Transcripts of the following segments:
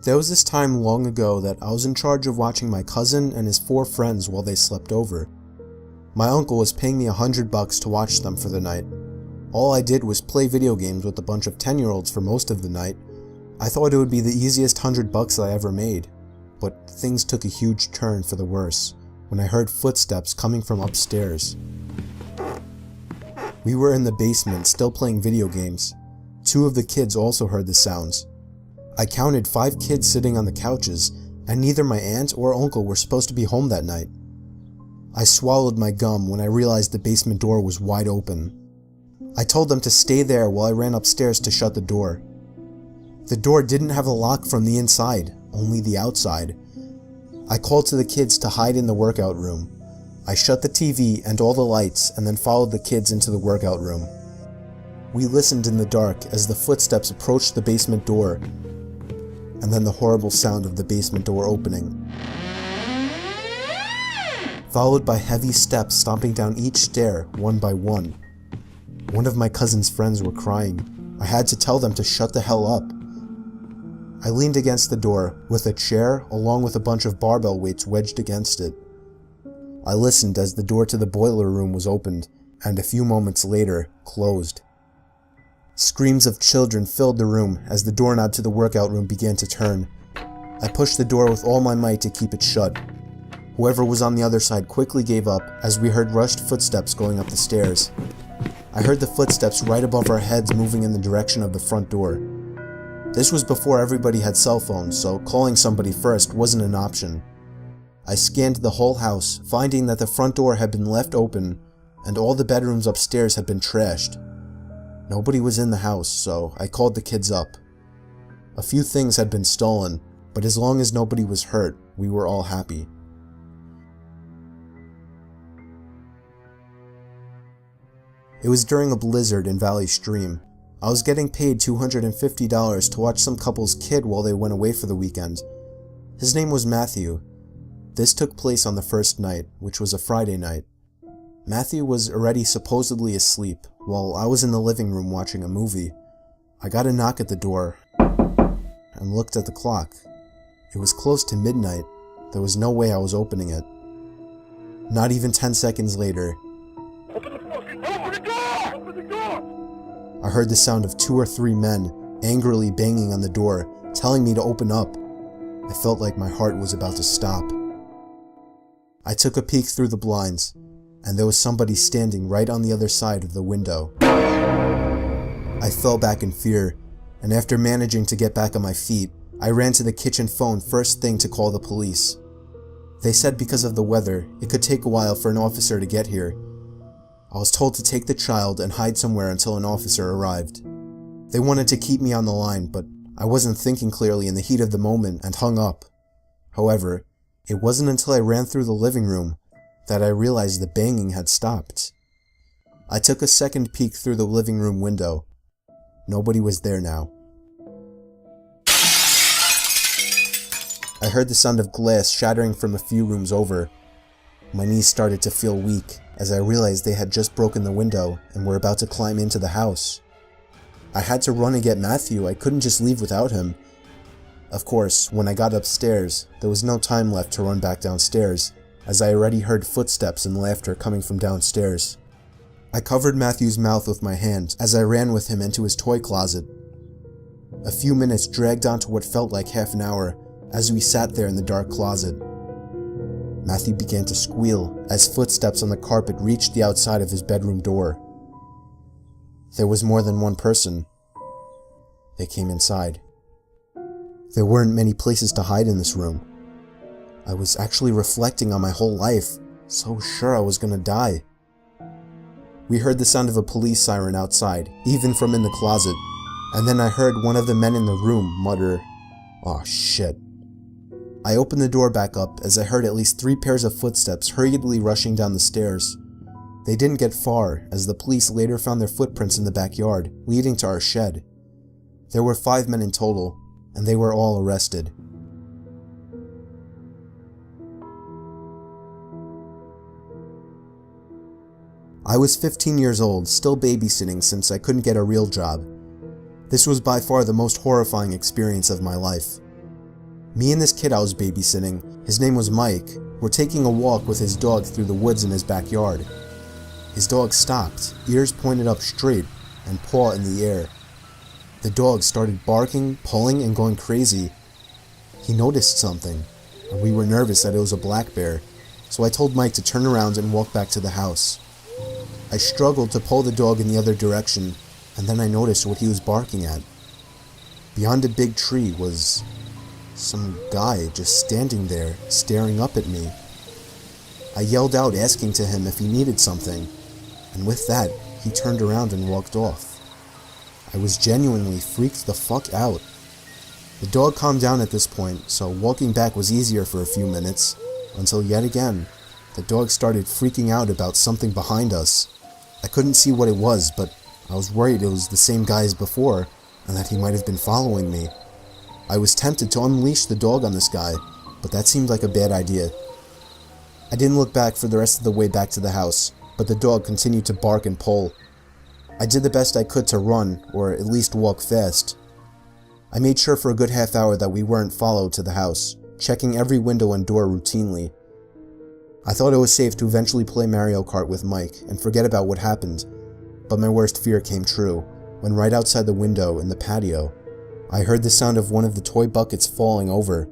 There was this time long ago that I was in charge of watching my cousin and his 4 friends while they slept over. My uncle was paying me $100 to watch them for the night. All I did was play video games with a bunch of 10-year-olds for most of the night. I thought it would be the easiest $100 I ever made, but things took a huge turn for the worse when I heard footsteps coming from upstairs. We were in the basement still playing video games. 2 of the kids also heard the sounds. I counted 5 kids sitting on the couches, and neither my aunt or uncle were supposed to be home that night. I swallowed my gum when I realized the basement door was wide open. I told them to stay there while I ran upstairs to shut the door. The door didn't have a lock from the inside, only the outside. I called to the kids to hide in the workout room. I shut the TV and all the lights and then followed the kids into the workout room. We listened in the dark as the footsteps approached the basement door, and then the horrible sound of the basement door opening, followed by heavy steps stomping down each stair one by one. One of my cousin's friends were crying. I had to tell them to shut the hell up. I leaned against the door with a chair along with a bunch of barbell weights wedged against it. I listened as the door to the boiler room was opened and a few moments later closed. Screams of children filled the room as the doorknob to the workout room began to turn. I pushed the door with all my might to keep it shut. Whoever was on the other side quickly gave up as we heard rushed footsteps going up the stairs. I heard the footsteps right above our heads moving in the direction of the front door. This was before everybody had cell phones, so calling somebody first wasn't an option. I scanned the whole house, finding that the front door had been left open and all the bedrooms upstairs had been trashed. Nobody was in the house, so I called the kids up. A few things had been stolen, but as long as nobody was hurt, we were all happy. It was during a blizzard in Valley Stream. I was getting paid $250 to watch some couple's kid while they went away for the weekend. His name was Matthew. This took place on the first night, which was a Friday night. Matthew was already supposedly asleep, while I was in the living room watching a movie. I got a knock at the door, and looked at the clock. It was close to midnight. There was no way I was opening it. Not even 10 seconds later, Open the door! Open the door! I heard the sound of 2 or 3 men angrily banging on the door, telling me to open up. I felt like my heart was about to stop. I took a peek through the blinds, and there was somebody standing right on the other side of the window. I fell back in fear, and after managing to get back on my feet, I ran to the kitchen phone first thing to call the police. They said because of the weather, it could take a while for an officer to get here. I was told to take the child and hide somewhere until an officer arrived. They wanted to keep me on the line, but I wasn't thinking clearly in the heat of the moment and hung up. However, it wasn't until I ran through the living room that I realized the banging had stopped. I took a second peek through the living room window. Nobody was there now. I heard the sound of glass shattering from a few rooms over. My knees started to feel weak as I realized they had just broken the window and were about to climb into the house. I had to run and get Matthew. I couldn't just leave without him. Of course, when I got upstairs, there was no time left to run back downstairs, as I already heard footsteps and laughter coming from downstairs. I covered Matthew's mouth with my hand as I ran with him into his toy closet. A few minutes dragged on to what felt like half an hour as we sat there in the dark closet. Matthew began to squeal as footsteps on the carpet reached the outside of his bedroom door. There was more than one person. They came inside. There weren't many places to hide in this room. I was actually reflecting on my whole life, so sure I was gonna die. We heard the sound of a police siren outside, even from in the closet, and then I heard one of the men in the room mutter, "Aw, shit." I opened the door back up as I heard at least 3 pairs of footsteps hurriedly rushing down the stairs. They didn't get far, as the police later found their footprints in the backyard, leading to our shed. There were 5 men in total, and they were all arrested. I was 15 years old, still babysitting since I couldn't get a real job. This was by far the most horrifying experience of my life. Me and this kid I was babysitting, his name was Mike, were taking a walk with his dog through the woods in his backyard. His dog stopped, ears pointed up straight, and paw in the air. The dog started barking, pulling, and going crazy. He noticed something, and we were nervous that it was a black bear, so I told Mike to turn around and walk back to the house. I struggled to pull the dog in the other direction, and then I noticed what he was barking at. Beyond a big tree was some guy just standing there, staring up at me. I yelled out, asking to him if he needed something, and with that, he turned around and walked off. I was genuinely freaked the fuck out. The dog calmed down at this point, so walking back was easier for a few minutes, until yet again, the dog started freaking out about something behind us. I couldn't see what it was, but I was worried it was the same guy as before, and that he might have been following me. I was tempted to unleash the dog on this guy, but that seemed like a bad idea. I didn't look back for the rest of the way back to the house, but the dog continued to bark and pull. I did the best I could to run, or at least walk fast. I made sure for a good half hour that we weren't followed to the house, checking every window and door routinely. I thought it was safe to eventually play Mario Kart with Mike and forget about what happened, but my worst fear came true, when right outside the window in the patio, I heard the sound of one of the toy buckets falling over.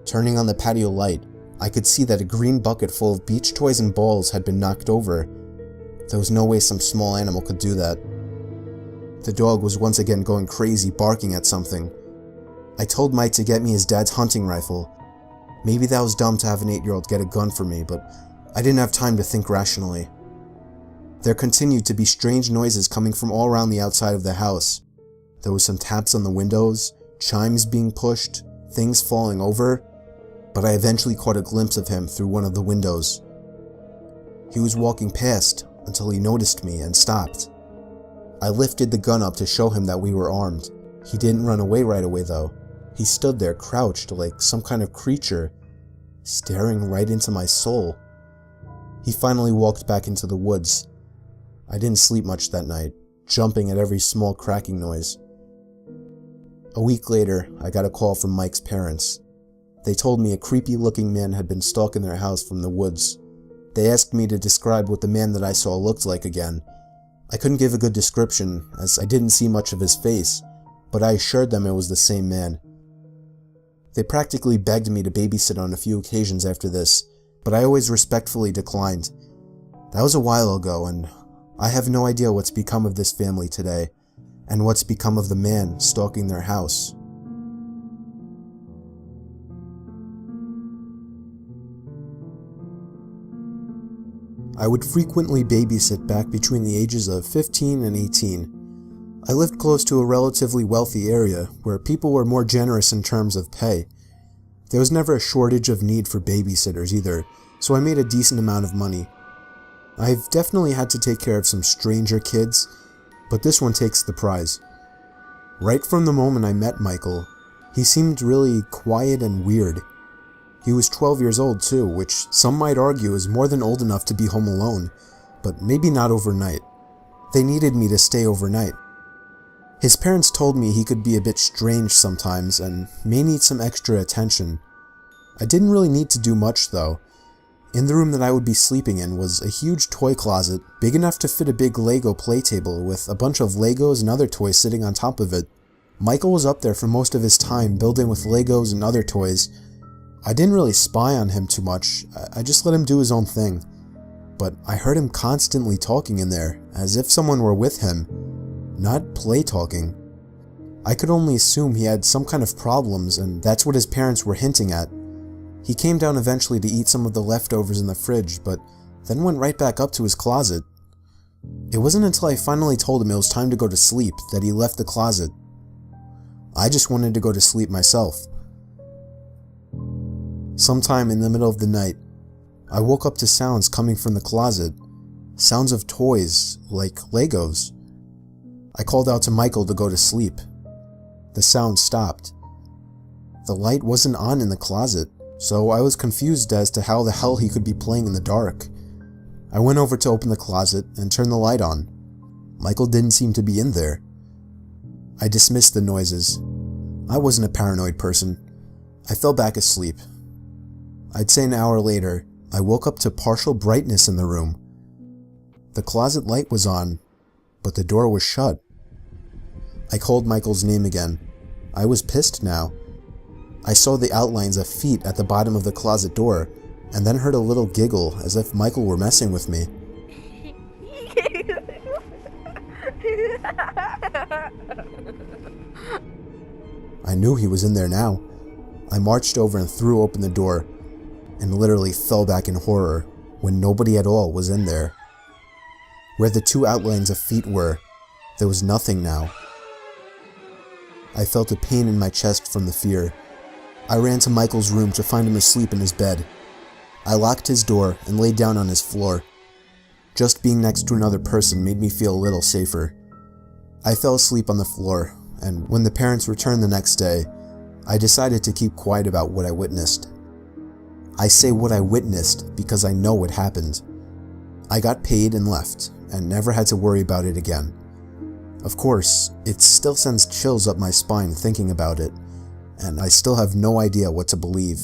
Turning on the patio light, I could see that a green bucket full of beach toys and balls had been knocked over. There was no way some small animal could do that. The dog was once again going crazy, barking at something. I told Mike to get me his dad's hunting rifle. Maybe that was dumb to have an 8-year-old get a gun for me, but I didn't have time to think rationally. There continued to be strange noises coming from all around the outside of the house. There was some taps on the windows, chimes being pushed, things falling over, but I eventually caught a glimpse of him through one of the windows. He was walking past until he noticed me and stopped. I lifted the gun up to show him that we were armed. He didn't run away right away though. He stood there crouched like some kind of creature, staring right into my soul. He finally walked back into the woods. I didn't sleep much that night, jumping at every small cracking noise. A week later, I got a call from Mike's parents. They told me a creepy-looking man had been stalking their house from the woods. They asked me to describe what the man that I saw looked like again. I couldn't give a good description, as I didn't see much of his face, but I assured them it was the same man. They practically begged me to babysit on a few occasions after this, but I always respectfully declined. That was a while ago, and I have no idea what's become of this family today, and what's become of the man stalking their house. I would frequently babysit back between the ages of 15 and 18. I lived close to a relatively wealthy area where people were more generous in terms of pay. There was never a shortage of need for babysitters either, so I made a decent amount of money. I've definitely had to take care of some stranger kids, but this one takes the prize. Right from the moment I met Michael, he seemed really quiet and weird. He was 12 years old too, which some might argue is more than old enough to be home alone, but maybe not overnight. They needed me to stay overnight. His parents told me he could be a bit strange sometimes and may need some extra attention. I didn't really need to do much though. In the room that I would be sleeping in was a huge toy closet, big enough to fit a big Lego play table with a bunch of Legos and other toys sitting on top of it. Michael was up there for most of his time building with Legos and other toys. I didn't really spy on him too much, I just let him do his own thing. But I heard him constantly talking in there, as if someone were with him, not play talking. I could only assume he had some kind of problems, and that's what his parents were hinting at. He came down eventually to eat some of the leftovers in the fridge, but then went right back up to his closet. It wasn't until I finally told him it was time to go to sleep that he left the closet. I just wanted to go to sleep myself. Sometime in the middle of the night, I woke up to sounds coming from the closet. Sounds of toys, like Legos. I called out to Michael to go to sleep. The sound stopped. The light wasn't on in the closet, so I was confused as to how the hell he could be playing in the dark. I went over to open the closet and turn the light on. Michael didn't seem to be in there. I dismissed the noises. I wasn't a paranoid person. I fell back asleep. I'd say an hour later, I woke up to partial brightness in the room. The closet light was on, but the door was shut. I called Michael's name again. I was pissed now. I saw the outlines of feet at the bottom of the closet door, and then heard a little giggle as if Michael were messing with me. I knew he was in there now. I marched over and threw open the door, and literally fell back in horror when nobody at all was in there. Where the two outlines of feet were, there was nothing now. I felt a pain in my chest from the fear. I ran to Michael's room to find him asleep in his bed. I locked his door and laid down on his floor. Just being next to another person made me feel a little safer. I fell asleep on the floor, and when the parents returned the next day, I decided to keep quiet about what I witnessed. I say what I witnessed because I know what happened. I got paid and left, and never had to worry about it again. Of course, it still sends chills up my spine thinking about it, and I still have no idea what to believe.